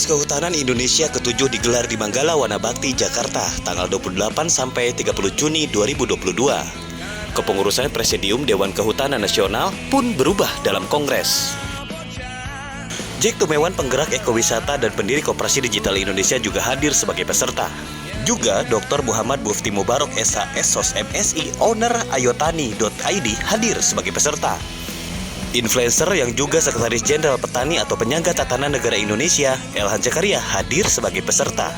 Kongres Kehutanan Indonesia ke-7 digelar di Manggala Wanabakti, Jakarta, tanggal 28 sampai 30 Juni 2022. Kepengurusan Presidium Dewan Kehutanan Nasional pun berubah dalam Kongres. Jack Tumewan, penggerak ekowisata dan pendiri Koperasi Digital Indonesia juga hadir sebagai peserta. Juga Dr. Muhammad Mufti Mubarok SH, SOS MSI, owner ayotani.id hadir sebagai peserta. Influencer yang juga Sekretaris Jenderal Petani atau Penyangga Tatanan Negara Indonesia, Elhan Zakaria, hadir sebagai peserta.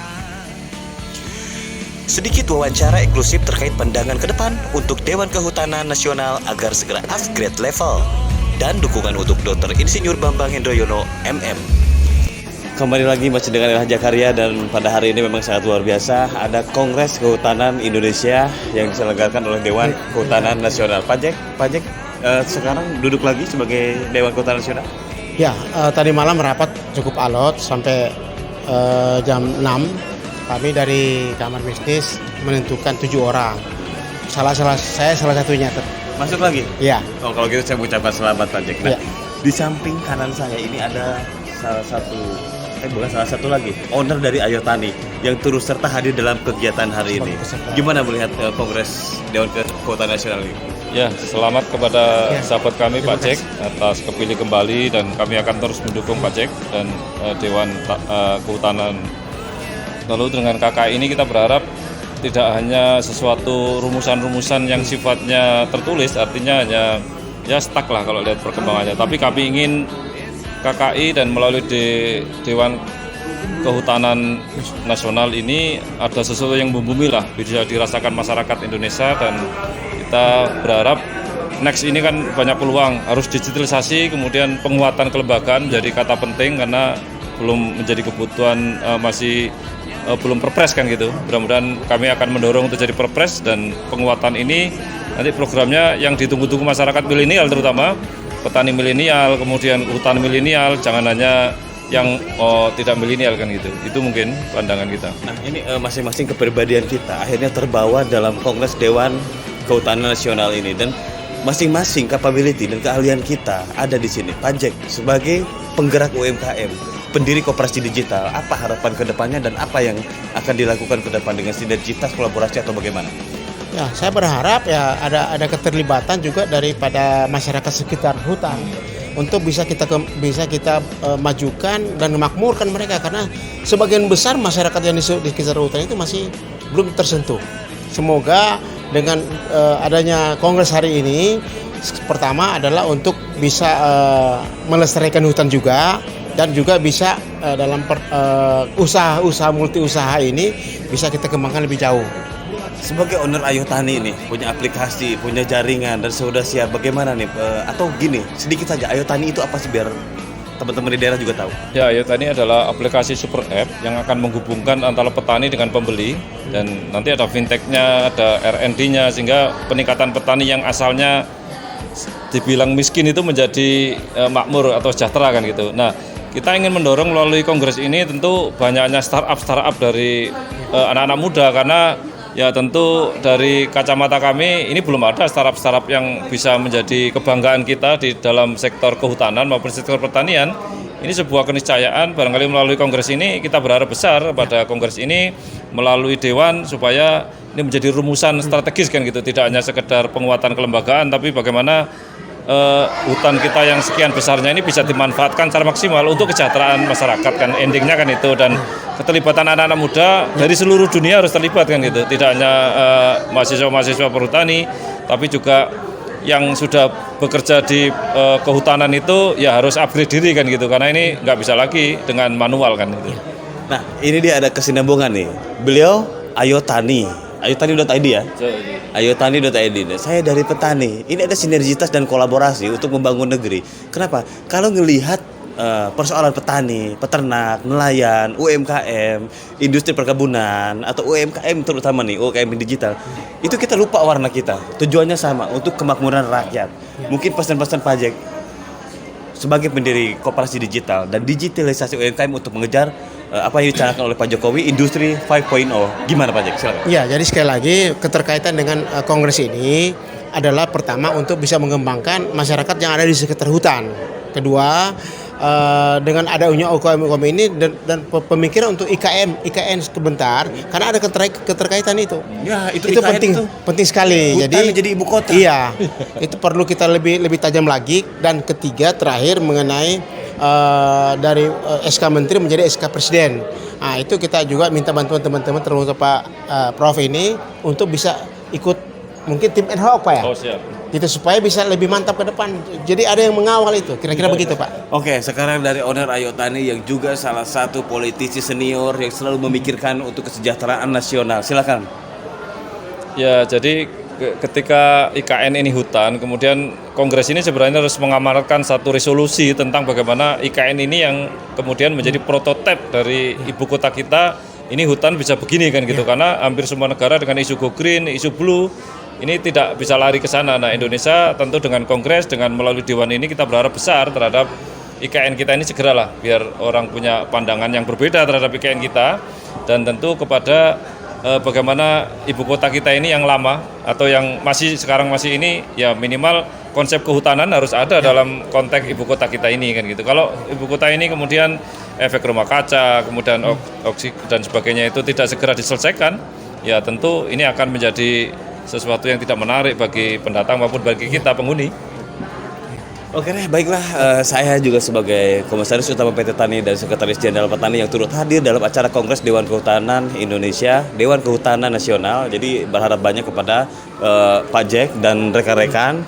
Sedikit wawancara eksklusif terkait pandangan ke depan untuk Dewan Kehutanan Nasional agar segera upgrade level, dan dukungan untuk Dr. Insinyur Bambang Hendroyono, MM. Kembali lagi masih dengan Elhan Zakaria, dan pada hari ini memang sangat luar biasa. Ada Kongres Kehutanan Indonesia yang diselenggarakan oleh Dewan Kehutanan Nasional. Pak Jack, sekarang duduk lagi sebagai Dewan Kehutanan Nasional? Ya, tadi malam rapat cukup alot sampai jam 6. Kami dari Kamar Bisnis menentukan 7 orang. Saya salah satunya. Masuk lagi? Ya. Oh, kalau gitu saya mengucapkan selamat Pak Jack. Nah, ya. Di samping kanan saya ini ada bukan salah satu lagi, owner dari Ayotani yang turut serta hadir dalam kegiatan hari ini. Gimana melihat Kongres Dewan Kehutanan Nasional ini? Ya, selamat kepada sahabat kami Pak Jack atas kepilih kembali, dan kami akan terus mendukung Pak Jack dan Dewan Kehutanan. Lalu dengan KKI ini kita berharap tidak hanya sesuatu rumusan-rumusan yang sifatnya tertulis, artinya hanya ya stuck lah kalau lihat perkembangannya. Tapi kami ingin KKI dan melalui Dewan Kehutanan Nasional ini ada sesuatu yang membumi lah, bisa dirasakan masyarakat Indonesia, dan kita berharap next ini kan banyak peluang, harus digitalisasi, kemudian penguatan kelembagaan menjadi kata penting karena belum menjadi kebutuhan, masih belum perpres kan gitu. Mudah-mudahan kami akan mendorong untuk jadi perpres, dan penguatan ini nanti programnya yang ditunggu-tunggu masyarakat milenial, terutama petani milenial, kemudian hutan milenial, jangan hanya yang tidak milenial kan gitu. Itu mungkin pandangan kita. Nah, ini masing-masing kepribadian kita akhirnya terbawa dalam Kongres Dewan Kehutanan Nasional ini, dan masing-masing capability dan keahlian kita ada di sini. Pak Jack, sebagai penggerak UMKM, pendiri Koperasi Digital, apa harapan ke depannya dan apa yang akan dilakukan ke depan dengan sinergitas kolaborasi atau bagaimana? Ya, saya berharap ya ada keterlibatan juga daripada masyarakat sekitar hutan untuk bisa kita majukan dan memakmurkan mereka, karena sebagian besar masyarakat yang di sekitar hutan itu masih belum tersentuh. Semoga dengan adanya kongres hari ini, pertama adalah untuk bisa melestarikan hutan juga, dan juga bisa dalam usaha multi usaha ini bisa kita kembangkan lebih jauh. Sebagai owner Ayotani ini, punya aplikasi, punya jaringan, dan sudah siap, bagaimana nih? Atau gini, sedikit saja, Ayotani itu apa sih biar teman-teman di daerah juga tahu? Ya, Ayotani adalah aplikasi super app yang akan menghubungkan antara petani dengan pembeli, dan nanti ada fintech-nya, ada R&D-nya, sehingga peningkatan petani yang asalnya dibilang miskin itu menjadi makmur atau sejahtera kan gitu. Nah, kita ingin mendorong melalui kongres ini tentu banyaknya startup dari anak-anak muda, karena ya tentu dari kacamata kami ini belum ada startup yang bisa menjadi kebanggaan kita di dalam sektor kehutanan maupun sektor pertanian. Ini sebuah keniscayaan, barangkali melalui kongres ini kita berharap besar pada kongres ini melalui Dewan, supaya ini menjadi rumusan strategis kan gitu, tidak hanya sekedar penguatan kelembagaan, tapi bagaimana hutan kita yang sekian besarnya ini bisa dimanfaatkan secara maksimal untuk kesejahteraan masyarakat kan, endingnya kan itu. Dan keterlibatan anak-anak muda dari seluruh dunia harus terlibat kan gitu, tidak hanya mahasiswa perhutani, tapi juga yang sudah bekerja di kehutanan itu ya harus upgrade diri kan gitu, karena ini nggak bisa lagi dengan manual kan gitu. Nah, ini dia ada kesinambungan nih. Beliau Ayotani.id ya? Ayotani.id. Saya dari petani. Ini ada sinergitas dan kolaborasi untuk membangun negeri. Kenapa? Kalau ngelihat persoalan petani, peternak, nelayan, UMKM, industri perkebunan, atau UMKM terutama nih, UMKM digital, itu kita lupa warna kita. Tujuannya sama, untuk kemakmuran rakyat. Mungkin pesan-pesan Pak Jack sebagai pendiri Koperasi Digital dan digitalisasi UMKM untuk mengejar apa yang dicanangkan oleh Pak Jokowi, Industri 5.0. Gimana Pak Jack? Silakan. Ya, jadi sekali lagi keterkaitan dengan kongres ini adalah pertama untuk bisa mengembangkan masyarakat yang ada di sekitar hutan. Kedua dengan adanya UKM ini dan pemikiran untuk IKN sebentar karena ada keterkaitan itu. Ya, itu penting sekali. Hutan jadi ibu kota. Iya, itu perlu kita lebih tajam lagi. Dan ketiga terakhir mengenai dari SK Menteri menjadi SK Presiden. Nah, itu kita juga minta bantuan teman-teman termasuk Pak Prof ini untuk bisa ikut mungkin tim ad hoc Pak ya. Oh, siap. Itu supaya bisa lebih mantap ke depan. Jadi ada yang mengawal itu. Kira-kira begitu Pak. Oke, sekarang dari owner Ayo Tani yang juga salah satu politisi senior yang selalu memikirkan untuk kesejahteraan nasional. Silakan. Ya, jadi ketika IKN ini hutan, kemudian Kongres ini sebenarnya harus mengamanatkan satu resolusi tentang bagaimana IKN ini yang kemudian menjadi prototipe dari ibu kota kita. Ini hutan bisa begini kan gitu, karena hampir semua negara dengan isu go green, isu blue, ini tidak bisa lari ke sana. Nah, Indonesia tentu dengan Kongres, dengan melalui Dewan ini kita berharap besar terhadap IKN kita ini segeralah, biar orang punya pandangan yang berbeda terhadap IKN kita, dan tentu kepada bagaimana ibu kota kita ini yang lama atau yang sekarang masih ini, ya minimal konsep kehutanan harus ada dalam konteks ibu kota kita ini kan gitu. Kalau ibu kota ini kemudian efek rumah kaca, kemudian oksigen dan sebagainya itu tidak segera diselesaikan, ya tentu ini akan menjadi sesuatu yang tidak menarik bagi pendatang maupun bagi kita penghuni. Oke deh, baiklah. Saya juga sebagai Komisaris Utama PT Tani dan Sekretaris Jenderal Petani yang turut hadir dalam acara Kongres Dewan Kehutanan Indonesia, Dewan Kehutanan Nasional. Jadi berharap banyak kepada Pak Jack dan rekan-rekan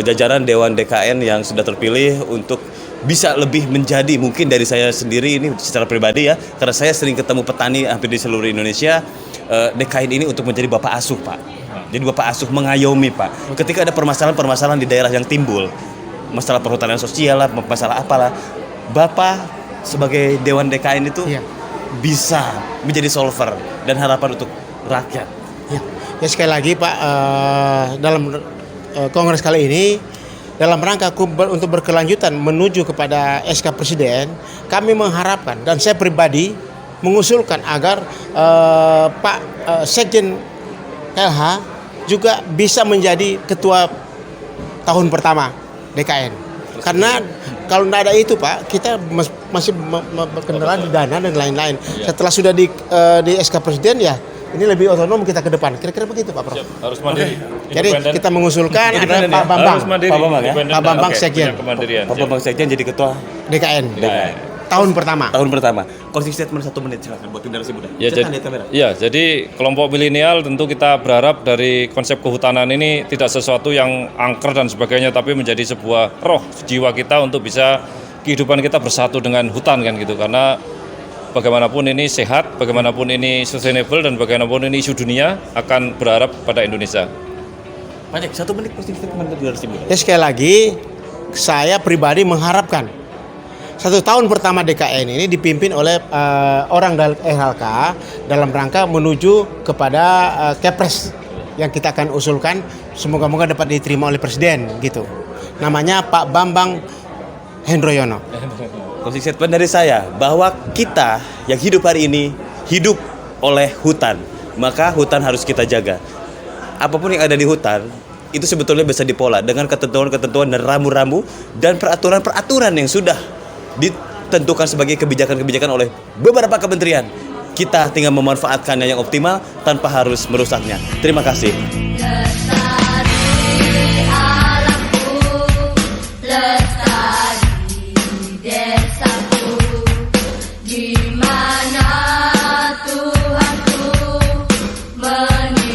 jajaran Dewan DKN yang sudah terpilih untuk bisa lebih menjadi, mungkin dari saya sendiri ini secara pribadi ya, karena saya sering ketemu petani hampir di seluruh Indonesia, DKN ini untuk menjadi bapak asuh Pak. Jadi bapak asuh mengayomi Pak. Ketika ada permasalahan-permasalahan di daerah yang timbul, masalah perhutanan sosial lah, masalah apalah, Bapak sebagai Dewan DKN itu bisa menjadi solver dan harapan untuk rakyat. Ya sekali lagi Pak, dalam Kongres kali ini dalam rangka untuk berkelanjutan menuju kepada SK Presiden, kami mengharapkan dan saya pribadi mengusulkan agar Pak Sekjen LH juga bisa menjadi ketua tahun pertama DKN. Karena kalau tidak ada itu Pak, kita masih berkendala di dana dan lain-lain. Setelah sudah di SK Presiden ya, ini lebih otonom kita ke depan. Kira-kira begitu Pak Prof. Siap, harus mandiri. Jadi kita mengusulkan ada Pak Bambang. Pak Bambang Sekjen. Pak Bambang Sekjen jadi ketua DKN. Tahun pertama. Closing statement 1 menit silakan buat generasi muda. Jadi kelompok milenial tentu kita berharap dari konsep kehutanan ini tidak sesuatu yang angker dan sebagainya, tapi menjadi sebuah roh jiwa kita untuk bisa kehidupan kita bersatu dengan hutan kan gitu. Karena bagaimanapun ini sehat, bagaimanapun ini sustainable, dan bagaimanapun ini isu dunia akan berharap pada Indonesia. Banyak 1 menit closing statement untuk generasi muda. Ya sekali lagi saya pribadi mengharapkan 1 tahun pertama DKN ini dipimpin oleh orang dari RHK dalam rangka menuju kepada Kepres yang kita akan usulkan, semoga-moga dapat diterima oleh Presiden gitu. Namanya Pak Bambang Hendroyono. Closing statement dari saya bahwa kita yang hidup hari ini hidup oleh hutan, maka hutan harus kita jaga. Apapun yang ada di hutan itu sebetulnya bisa dipola dengan ketentuan-ketentuan dan rambu-rambu dan peraturan-peraturan yang sudah ditentukan sebagai kebijakan-kebijakan oleh beberapa kementerian. Kita tinggal memanfaatkannya yang optimal tanpa harus merusaknya. Terima kasih. Tuhanku menitipkan